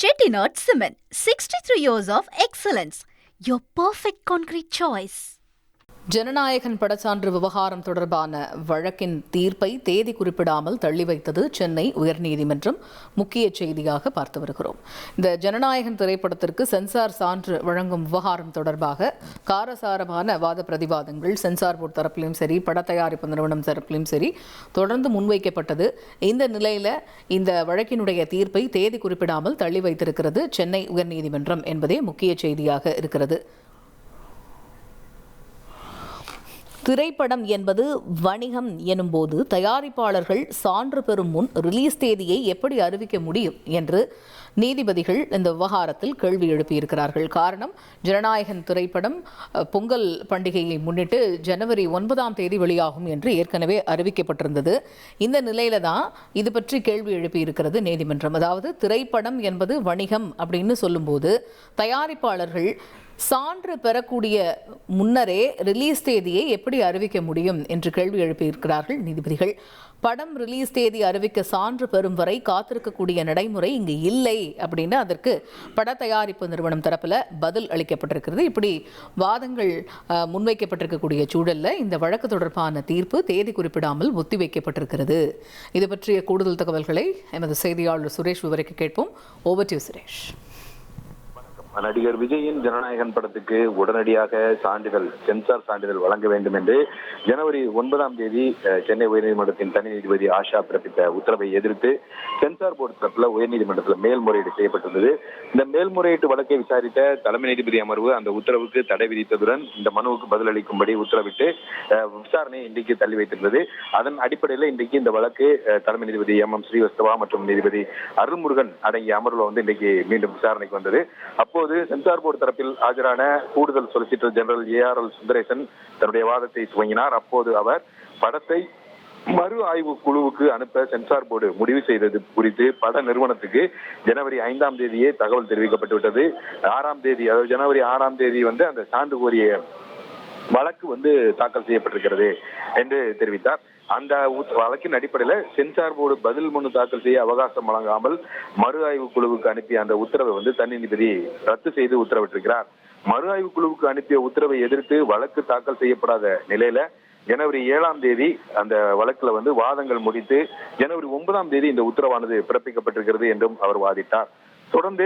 Chettinad Cement, 63 years of excellence. Your perfect concrete choice. Jananayagan படச்சான்று விவகாரம் தொடர்பான வழக்கின் தீர்ப்பை தேதி குறிப்பிடாமல் தள்ளி வைத்தது சென்னை உயர்நீதிமன்றம். முக்கிய செய்தியாக பார்த்து வருகிறோம். இந்த ஜனநாயகன் திரைப்படத்திற்கு சென்சார் சான்று வழங்கும் விவகாரம் தொடர்பாக காரசாரமான வாத பிரதிவாதங்கள் சென்சார் போர்டு தரப்பிலும் சரி, பட தயாரிப்பு நிறுவனம் தரப்பிலும் சரி தொடர்ந்து முன்வைக்கப்பட்டது. இந்த நிலையில இந்த வழக்கினுடைய தீர்ப்பை தேதி குறிப்பிடாமல் தள்ளி வைத்திருக்கிறது சென்னை உயர்நீதிமன்றம் என்பதே முக்கிய செய்தியாக இருக்கிறது. திரைப்படம் என்பது வணிகம் எனும்போது தயாரிப்பாளர்கள் சான்று பெறும் முன் ரிலீஸ் தேதியை எப்படி அறிவிக்க முடியும் என்று நீதிபதிகள் இந்த விவகாரத்தில் கேள்வி எழுப்பியிருக்கிறார்கள். காரணம், ஜனநாயகன் திரைப்படம் பொங்கல் பண்டிகையை முன்னிட்டு ஜனவரி 9 வெளியாகும் என்று ஏற்கனவே அறிவிக்கப்பட்டிருந்தது. இந்த நிலையில தான் இது பற்றி கேள்வி எழுப்பியிருக்கிறது நீதிமன்றம். அதாவது திரைப்படம் என்பது வணிகம் அப்படின்னு சொல்லும்போது தயாரிப்பாளர்கள் சான்று பெறக்கூடிய முன்னரே ரிலீஸ் தேதியை எப்படி அறிவிக்க முடியும் என்று கேள்வி எழுப்பியிருக்கிறார்கள் நீதிபதிகள். படம் ரிலீஸ் தேதி அறிவிக்க சான்று பெறும் வரை காத்திருக்கக்கூடிய நடைமுறை இங்கு இல்லை அப்படின்னு அதற்கு பட தயாரிப்பு நிறுவனம் தரப்பில் பதில் அளிக்கப்பட்டிருக்கிறது. இப்படி வாதங்கள் முன்வைக்கப்பட்டிருக்கக்கூடிய சூழல்ல இந்த வழக்கு தொடர்பான தீர்ப்பு தேதி குறிப்பிடாமல் ஒத்திவைக்கப்பட்டிருக்கிறது. இது பற்றிய கூடுதல் தகவல்களை எமது செய்தியாளர் சுரேஷ் விவரிக்க கேட்போம். Over to Suresh. நடிகர் விஜயின் ஜனநாயகன் படத்துக்கு உடனடியாக சென்சார் சான்றிதழ் வழங்க வேண்டும் என்று ஜனவரி 9 சென்னை உயர்நீதிமன்றத்தின் தனி நீதிபதி ஆஷா பிறப்பித்த உத்தரவை எதிர்த்து சென்சார் போர்டு தரப்பில் உயர்நீதிமன்றத்தில் மேல்முறையீடு செய்யப்பட்டுள்ளது. இந்த மேல்முறையீட்டு வழக்கை விசாரித்த தலைமை நீதிபதி அமர்வு அந்த உத்தரவுக்கு தடை விதித்ததுடன் இந்த மனுவுக்கு பதிலளிக்கும்படி உத்தரவிட்டு விசாரணை இன்றைக்கு தள்ளி வைத்திருந்தது. அதன் அடிப்படையில் இன்றைக்கு இந்த வழக்கு தலைமை நீதிபதி MM ஸ்ரீவஸ்தவா மற்றும் நீதிபதி அருள்முருகன் அடங்கிய அமர்வில் இன்றைக்கு மீண்டும் விசாரணைக்கு வந்தது. அப்போது சென்சார் போர்டு தரப்பில் ஆஜரான கூடுதல் சொலிசிட்டர் ஜெனரல் ARL சுந்தரேசன் தன்னுடைய வாதத்தை துவங்கினார். அப்போது அவர் படத்தை மறு ஆய்வு குழுவுக்கு அனுப்ப சென்சார் போர்டு முடிவு செய்தது குறித்து பட நிறுவனத்துக்கு ஜனவரி 5 தகவல் தெரிவிக்கப்பட்டுவிட்டது. 6 அதாவது ஜனவரி 6 அந்த சான்று கோரிய வழக்கு தாக்கல் செய்யப்பட்டிருக்கிறது என்று தெரிவித்தார். அந்த வழக்கின் அடிப்படையில் சென்சார் போர்டு பதில் மனு தாக்கல் செய்ய அவகாசம் வழங்காமல் மறு ஆய்வு குழுவுக்கு அனுப்பிய அந்த உத்தரவை தனி நீதிபதி ரத்து செய்து உத்தரவிட்டிருக்கிறார். மறு ஆய்வு குழுவுக்கு அனுப்பிய உத்தரவை எதிர்த்து வழக்கு தாக்கல் செய்யப்படாத நிலையில ஜனவரி 7 அந்த வழக்குல வாதங்கள் முடித்து ஜனவரி 9 இந்த உத்தரவானது பிறப்பிக்கப்பட்டிருக்கிறது என்றும் அவர் வாதிட்டார். தொடர்ந்து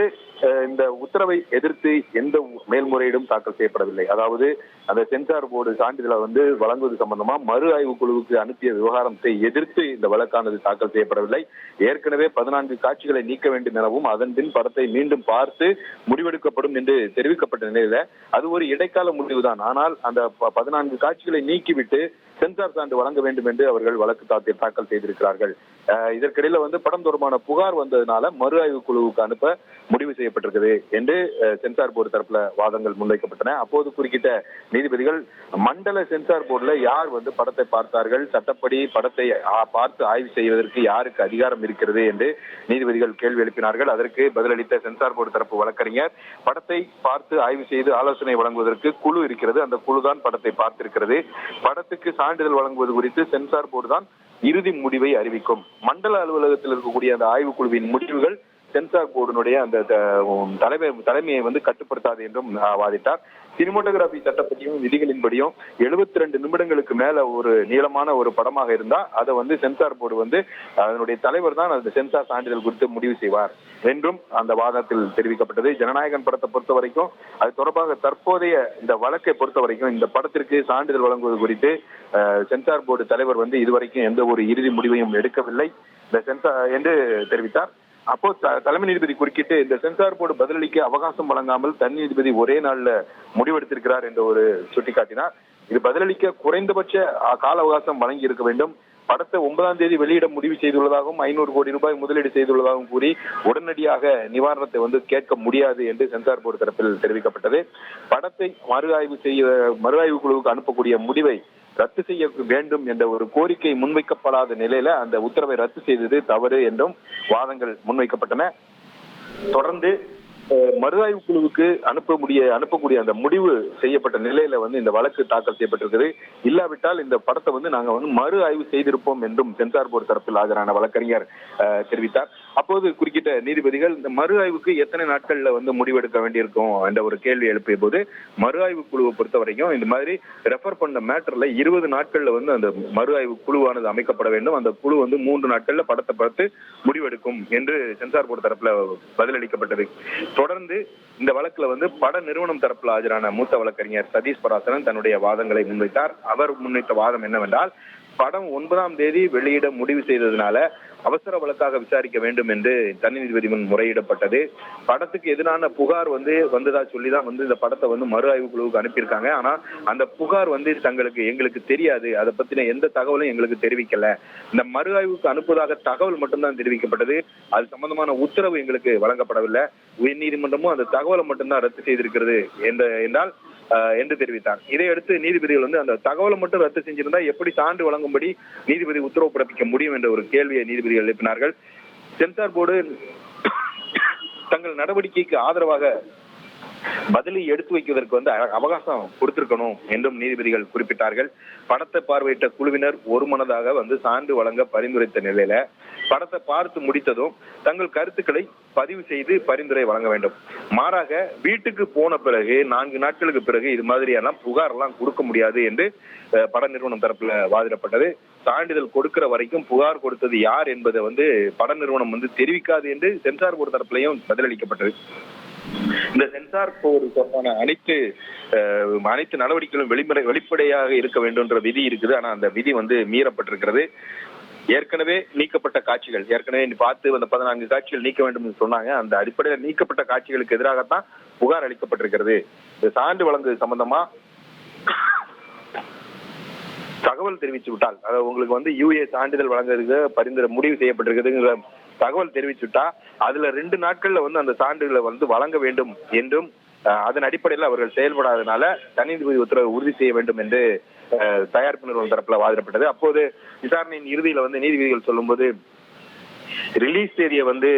இந்த உத்தரவை எதிர்த்து எந்த மேல்முறையீடும் தாக்கல் செய்யப்படவில்லை. அதாவது அந்த சென்சார் போர்டு சான்றிதழை வழங்குவது சம்பந்தமா மறு ஆய்வு குழுவுக்கு அனுப்பிய விவகாரத்தை எதிர்த்து இந்த வழக்கானது தாக்கல் செய்யப்படவில்லை. ஏற்கனவே 14 காட்சிகளை நீக்க வேண்டும் எனவும் அதன் பின் படத்தை மீண்டும் பார்த்து முடிவெடுக்கப்படும் என்று தெரிவிக்கப்பட்ட நிலையில அது ஒரு இடைக்கால முடிவுதான். ஆனால் அந்த 14 காட்சிகளை நீக்கிவிட்டு சென்சார் சான்று வழங்க வேண்டும் என்று அவர்கள் வழக்கு தாக்கல் செய்திருக்கிறார்கள். இதற்கிடையில படம் தொடர்பான புகார் வந்ததுனால மறு ஆய்வு குழுவுக்கு அனுப்ப முடிவு செய்யப்பட்டிருக்கிறது என்று சென்சார் போர்டு தரப்புல வாதங்கள் முன்வைக்கப்பட்டன. அப்போது குறுக்கிட்ட நீதிபதிகள் மண்டல சென்சார் போர்டுல யார் படத்தை பார்த்தார்கள், சட்டப்படி படத்தை பார்த்து ஆய்வு செய்வதற்கு யாருக்கு அதிகாரம் இருக்கிறது என்று நீதிபதிகள் கேள்வி எழுப்பினார்கள். அதற்கு பதிலளித்த சென்சார் போர்டு தரப்பு வழக்கறிஞர், படத்தை பார்த்து ஆய்வு செய்து ஆலோசனை வழங்குவதற்கு குழு இருக்கிறது, அந்த குழு தான் படத்தை பார்த்திருக்கிறது. படத்துக்கு சான்றிதழ் வழங்குவது குறித்து சென்சார் போர்டு தான் இறுதி முடிவை அறிவிக்கும். மண்டல அலுவலகத்தில் இருக்கக்கூடிய அந்த ஆய்வு குழுவின் முடிவுகள் சென்சார் போர்டினுடைய அந்த தலைமையை கட்டுப்படுத்தாது என்றும் வாதிட்டார். சினிமோட்டோகிராபி சட்டப்படியும் விதிகளின்படியும் 72 நிமிடங்களுக்கு மேல ஒரு நீளமான ஒரு படமாக இருந்தா அதை சென்சார் போர்டு அதனுடைய தலைவர் தான் அந்த சென்சார் சான்றிதழ் குறித்து முடிவு செய்வார் என்றும் அந்த வாதத்தில் தெரிவிக்கப்பட்டது. ஜனநாயகன் படத்தை பொறுத்த வரைக்கும் அது தொடர்பாக தற்போதைய இந்த வழக்கை பொறுத்த வரைக்கும் இந்த படத்திற்கு சான்றிதழ் வழங்குவது குறித்து சென்சார் போர்டு தலைவர் இதுவரைக்கும் எந்த ஒரு இறுதி முடிவையும் எடுக்கவில்லை என்று தெரிவித்தார். அப்போ தலைமை நீதிபதி குறுக்கிட்டு இந்த சென்சார் போர்டு பதிலளிக்க அவகாசம் வழங்காமல் தனி நீதிபதி ஒரே நாள்ல முடிவெடுத்திருக்கிறார் என்று ஒரு சுட்டிக்காட்டினார். இது பதிலளிக்க குறைந்தபட்ச கால அவகாசம் வழங்கி இருக்க வேண்டும். படத்தை 9 வெளியிட முடிவு செய்துள்ளதாகவும் 500 கோடி ரூபாய் முதலீடு செய்துள்ளதாகவும் கூறி உடனடியாக நிவாரணத்தை கேட்க முடியாது என்று சென்சார் போர்டு தரப்பில் தெரிவிக்கப்பட்டது. படத்தை மறு ஆய்வு குழுவுக்கு அனுப்பக்கூடிய முடிவை ரத்து செய்ய வேண்டும் என்ற ஒரு கோரிக்கை முன்வைக்கப்படாத நிலையில அந்த உத்தரவை ரத்து செய்தது தவறு என்றும் வாதங்கள் முன்வைக்கப்பட்டன. தொடர்ந்து மறுஆய்வு குழுவுக்கு அனுப்பக்கூடிய அந்த முடிவு செய்யப்பட்ட நிலையில வந்து இந்த வழக்கு தாக்கல் செய்யப்பட்டிருக்கிறது. இல்லாவிட்டால் இந்த படத்தை வந்து நாங்க வந்து மறு ஆய்வு செய்திருப்போம் என்றும் சென்சார் போர்டு தரப்பில் ஆஜரான வழக்கறிஞர் தெரிவித்தார். அப்போது குறுக்கிட்ட நீதிபதிகள் இந்த மறு ஆய்வுக்கு எத்தனை நாட்கள்ல வந்து முடிவெடுக்க வேண்டியிருக்கும் என்ற ஒரு கேள்வி எழுப்பிய போது, மறு ஆய்வு குழுவை பொறுத்த வரைக்கும் இந்த மாதிரி ரெஃபர் பண்ண மேட்டர்ல 20 நாட்கள்ல வந்து அந்த மறு ஆய்வு குழுவானது அமைக்கப்பட வேண்டும். அந்த குழு வந்து 3 நாட்கள்ல படத்தை பார்த்து முடிவெடுக்கும் என்று சென்சார் போர்டு தரப்புல பதிலளிக்கப்பட்டது. தொடர்ந்து இந்த வழக்குல வந்து பட நிறுவனம் தரப்புல ஆஜரான மூத்த வழக்கறிஞர் சதீஷ் பராசரன் தன்னுடைய வாதங்களை முன்வைத்தார். அவர் முன்வைத்த வாதம் என்னவென்றால், படம் 9ஆம் தேதி வெளியிட முடிவு செய்ததுனால அவசர வழக்காக விசாரிக்க வேண்டும் என்று தனி நீதிபதி முன் முறையிடப்பட்டது. படத்துக்கு எதிரான புகார் வந்ததா சொல்லிதான் வந்து இந்த படத்தை வந்து மறு ஆய்வு குழுவுக்கு அனுப்பியிருக்காங்க. ஆனா அந்த புகார் வந்து எங்களுக்கு தெரியாது, அதை பத்தின எந்த தகவலும் எங்களுக்கு தெரிவிக்கல. இந்த மறு ஆய்வுக்கு அனுப்புவதாக தகவல் மட்டும்தான் தெரிவிக்கப்பட்டது. அது சம்பந்தமான உத்தரவு எங்களுக்கு வழங்கப்படவில்லை. உயர்நீதிமன்றமும் அந்த தகவலை மட்டும்தான் ரத்து செய்திருக்கிறது என்றால் என்று தெரிவித்தார். இதையடுத்து நீதிபதிகள் வந்து அந்த தகவலை மட்டும் ரத்து செஞ்சிருந்தா எப்படி சான்று வழங்கும்படி நீதிபதி உத்தரவு பிறப்பிக்க முடியும் என்ற ஒரு கேள்வியை நீதிபதிகள் எழுப்பினார்கள். சென்சார் போர்டு தங்கள் நடவடிக்கைக்கு ஆதரவாக பதிலை எடுத்து வைப்பதற்கு வந்து அவகாசம் கொடுத்திருக்கணும் என்றும் நீதிபதிகள் குறிப்பிட்டார்கள். படத்தை பார்வையிட்ட குழுவினர் ஒருமனதாக வந்து சான்று வழங்க பரிந்துரைத்த நிலையில படத்தை பார்த்து முடித்ததும் தங்கள் கருத்துக்களை பதிவு செய்து பரிந்துரை வழங்க வேண்டும். மாறாக வீட்டுக்கு போன பிறகு 4 நாட்களுக்கு பிறகு இது மாதிரியான புகார் எல்லாம் கொடுக்க முடியாது என்று பட நிறுவனம் தரப்புல வாதிடப்பட்டது. சான்றிதழ் கொடுக்கிற வரைக்கும் புகார் கொடுத்தது யார் என்பதை வந்து பட நிறுவனம் வந்து தெரிவிக்காது என்று சென்சார் போர்டு தரப்புலையும் பதிலளிக்கப்பட்டது. இந்த சென்சார் போர்டு தொடர்பான அனைத்து நடவடிக்கைகளும் வெளிப்படையாக இருக்க வேண்டும் என்ற விதி இருக்குது. ஆனா அந்த விதி வந்து மீறப்பட்டிருக்கிறது. ஏற்கனவே நீக்கப்பட்ட காட்சிகள், ஏற்கனவே பார்த்து அந்த 14 காட்சிகள் நீக்க வேண்டும் என்று சொன்னாங்க. அந்த அடிப்படையில் நீக்கப்பட்ட காட்சிகளுக்கு எதிராகத்தான் புகார் அளிக்கப்பட்டிருக்கிறது. சான்று வழங்குவது சம்பந்தமா தகவல் தெரிவிச்சு விட்டால், அதாவது உங்களுக்கு வந்து யூஏ சான்றிதழ் வழங்குறதுக்கு பரிந்துரை முடிவு செய்யப்பட்டிருக்குதுங்கிற தகவல் தெரிவிச்சுட்டா அதுல 2 நாட்கள்ல வந்து அந்த சான்றிதழை வந்து வழங்க வேண்டும் என்றும் அதன் அடிப்படையில் அவர்கள் செயல்படாதனால தனி நீதிபதி உத்தரவு உறுதி செய்ய வேண்டும் என்று தயாரிப்பு நிறுவனம் தரப்புல வாதிடப்பட்டது. அப்போது விசாரணையின் இறுதியில வந்து நீதிபதிகள் சொல்லும்போது ரிலீஸ் தேதியை வந்து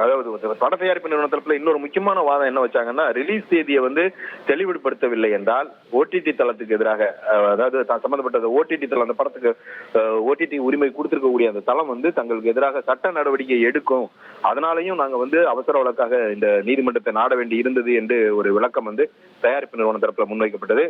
அதாவது பட தயாரிப்பு நிறுவன தரப்புல இன்னொரு முக்கியமான வாதம் என்ன வச்சாங்கன்னா, ரிலீஸ் தேதியை வந்து தெளிவுபடுத்தவில்லை என்றால் ஓடிடி தளத்துக்கு எதிராக, அதாவது சம்பந்தப்பட்ட ஓடிடி தளம், அந்த படத்துக்கு ஓடிடி உரிமை கொடுத்திருக்கக்கூடிய அந்த தளம் வந்து தங்களுக்கு எதிராக சட்ட நடவடிக்கை எடுக்கும், அதனாலையும் நாங்க வந்து அவசர வழக்காக இந்த நீதிமன்றத்தை நாட வேண்டி இருந்தது என்று ஒரு விளக்கம் வந்து தயாரிப்பு நிறுவன தரப்புல முன்வைக்கப்பட்டது.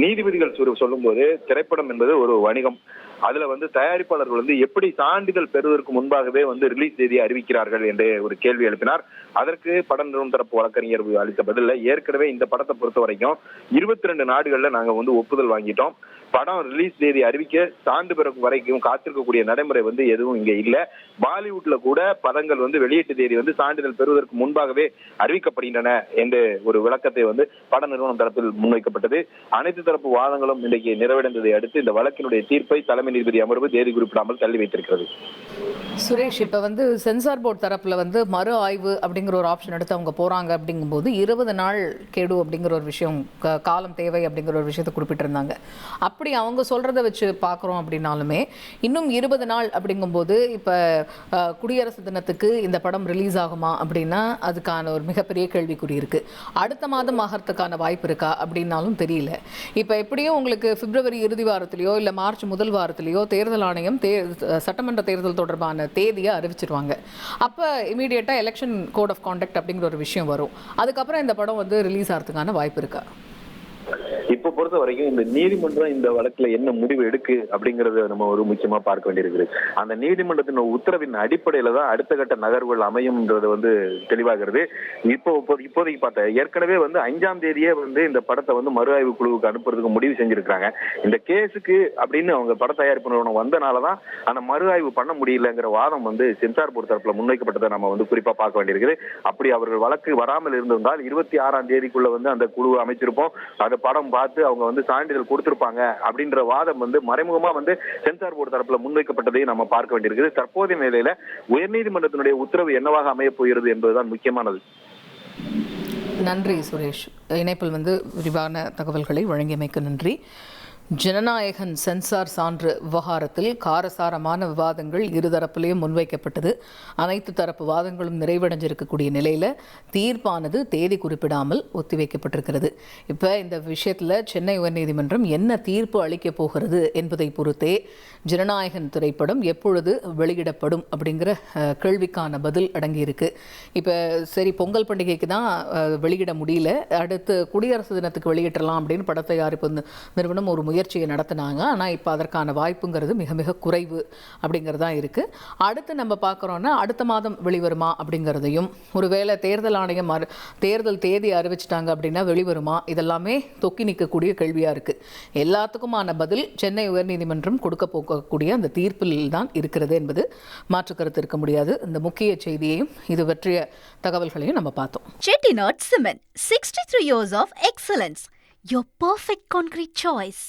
நீதிபதிகள் சொல்லும் போது திரைப்படம் என்பது ஒரு வணிகம், அதுல வந்து தயாரிப்பாளர்கள் வந்து எப்படி சான்றிதழ் பெறுவதற்கு முன்பாகவே வந்து ரிலீஸ் தேதியை அறிவிக்கிறார்கள் என்று ஒரு கேள்வி எழுப்பினார். அதற்கு பட நிறுவனம் தரப்பு வழக்கறிஞர் அளித்த பதில, ஏற்கனவே இந்த படத்தை பொறுத்த வரைக்கும் 22 நாடுகள்ல நாங்க வந்து ஒப்புதல் வாங்கிட்டோம். படம் ரிலீஸ் தேதி அறிவிக்க சான்று பிறகு வரைக்கும் காத்திருக்கக்கூடிய நடைமுறை வந்து எதுவும் இங்க இல்ல. பாலிவுட்ல கூட படங்கள் வந்து வெளியீட்டு தேதி வந்து சான்றிதழ் பெறுவதற்கு முன்பாகவே அறிவிக்கப்படுகின்றன என்று ஒரு விளக்கத்தை வந்து பட நிறுவனம் தரப்பில் முன்வைக்கப்பட்டது. அனைத்து தரப்பு வாதங்களும் இன்றைக்கு நிறைவடைந்ததை அடுத்து இந்த வழக்கினுடைய தீர்ப்பை தலைமை நீதிபதி அமர்வு தேதி குறிப்பிடாமல் தள்ளி வைத்திருக்கிறது. சுரேஷ், இப்ப வந்து சென்சார் போர்டு தரப்புல வந்து மறு ஆய்வு அப்படிங்கிற ஒரு ஆப்ஷன் எடுத்து அவங்க போறாங்க அப்படிங்கும்போது 20 நாள் கெடு அப்படிங்கிற ஒரு விஷயம், காலம் தேவை அப்படிங்கிற ஒரு விஷயத்தை குறிப்பிட்டிருந்தாங்க. அப்படி அவங்க சொல்றதை வச்சு பார்க்குறோம் அப்படின்னாலுமே இன்னும் 20 நாள் அப்படிங்கும்போது இப்போ குடியரசு தினத்துக்கு இந்த படம் ரிலீஸ் ஆகுமா அப்படின்னா அதுக்கான ஒரு மிகப்பெரிய கேள்விக்குறி இருக்கு. அடுத்த மாதம் ஆகிறதுக்கான வாய்ப்பு இருக்கா அப்படின்னாலும் தெரியல. இப்போ எப்படியும் உங்களுக்கு பிப்ரவரி இறுதி வாரத்திலேயோ இல்லை மார்ச் முதல் வாரத்திலேயோ தேர்தல் ஆணையம் சட்டமன்ற தேர்தல் தொடர்பான தேதியை அறிவிச்சிருவாங்க. அப்போ இமீடியட்டாக எலெக்ஷன் கோட் ஆஃப் கான்டக்ட் அப்படிங்கிற ஒரு விஷயம் வரும். அதுக்கப்புறம் இந்த படம் வந்து ரிலீஸ் ஆகிறதுக்கான வாய்ப்பு இருக்கா? இப்ப பொறுத்த வரைக்கும் இந்த நீதிமன்றம் இந்த வழக்குல என்ன முடிவு எடுக்கு அப்படிங்கறத நம்ம ஒரு முக்கியமா பார்க்க வேண்டியிருக்குது. அந்த நீதிமன்றத்தின் உத்தரவின் அடிப்படையில தான் அடுத்த கட்ட நகர்வுகள் அமையும்ன்றது வந்து தெளிவாகிறது. இப்போதைக்கு பார்த்த ஏற்கனவே வந்து 5ஆம் தேதியே வந்து இந்த படத்தை வந்து மறு ஆய்வு குழுவுக்கு அனுப்புறதுக்கு முடிவு செஞ்சிருக்காங்க. இந்த கேஸுக்கு அப்படின்னு அவங்க பட தயாரிப்பு நிறுவனம் வந்தனாலதான் அந்த மறு ஆய்வு பண்ண முடியலங்கிற வாதம் வந்து சென்சார் போர்டு தரப்புல முன்வைக்கப்பட்டதை நம்ம வந்து குறிப்பா பார்க்க வேண்டியிருக்குது. அப்படி அவர்கள் வழக்கு வராமல் இருந்திருந்தால் 26ஆம் தேதிக்குள்ள வந்து அந்த குழு அமைச்சிருப்போம், அந்த படம் பார்த்து அவங்க வந்து சான்றிதழ் கொடுத்திருப்பாங்க அப்படின்ற வாதம் வந்து மறைமுகமா வந்து சென்சார் போர்டு தரப்புல முன்வைக்கப்பட்டதையும் நம்ம பார்க்க வேண்டியிருக்குது. தற்போதைய நிலையில உயர்நீதிமன்றத்தினுடைய உத்தரவு என்னவாக அமைய போகிறது என்பதுதான் முக்கியமானது. நன்றி சுரேஷ், இணைப்பில் வந்து விரிவான தகவல்களை வழங்கியமைக்கு நன்றி. ஜனநாயகன் சென்சார் சான்று விவகாரத்தில் காரசாரமான விவாதங்கள் இருதரப்பிலேயும் முன்வைக்கப்பட்டது. அனைத்து தரப்பு வாதங்களும் நிறைவடைஞ்சிருக்கக்கூடிய நிலையில் தீர்ப்பானது தேதி குறிப்பிடாமல் ஒத்திவைக்கப்பட்டிருக்கிறது. இப்போ இந்த விஷயத்தில் சென்னை உயர்நீதிமன்றம் என்ன தீர்ப்பு அளிக்கப் போகிறது என்பதை பொறுத்தே ஜனநாயகன் திரைப்படம் எப்பொழுது வெளியிடப்படும் அப்படிங்கிற கேள்விக்கான பதில் அடங்கியிருக்கு. இப்போ சரி, பொங்கல் பண்டிகைக்கு தான் வெளியிட முடியல, அடுத்து குடியரசு தினத்துக்கு வெளியிடலாம் அப்படின்னு பட தயாரிப்பு நிறுவனம் ஒரு முயற்சியை நடத்தினாங்க. ஆனால் இப்போ அதற்கான வாய்ப்புங்கிறது மிக மிக குறைவு அப்படிங்கிறதா இருக்குது. அடுத்து நம்ம பார்க்குறோன்னா அடுத்த மாதம் வெளிவருமா அப்படிங்கிறதையும், ஒருவேளை தேர்தல் ஆணையம் தேர்தல் தேதி அறிவிச்சிட்டாங்க அப்படின்னா வெளிவருமா, இதெல்லாமே தொக்கி நிற்கக்கூடிய கேள்வியாக இருக்குது. எல்லாத்துக்குமான பதில் சென்னை உயர்நீதிமன்றம் கொடுக்க போகக்கூடிய அந்த தீர்ப்பில் தான் இருக்கிறது என்பது மாற்றுக்கருத்து இருக்க முடியாது. இந்த முக்கிய செய்தியையும் இது பற்றிய தகவல்களையும் நம்ம பார்த்தோம். Chettinad Cement, 63 years of excellence. Your perfect concrete choice.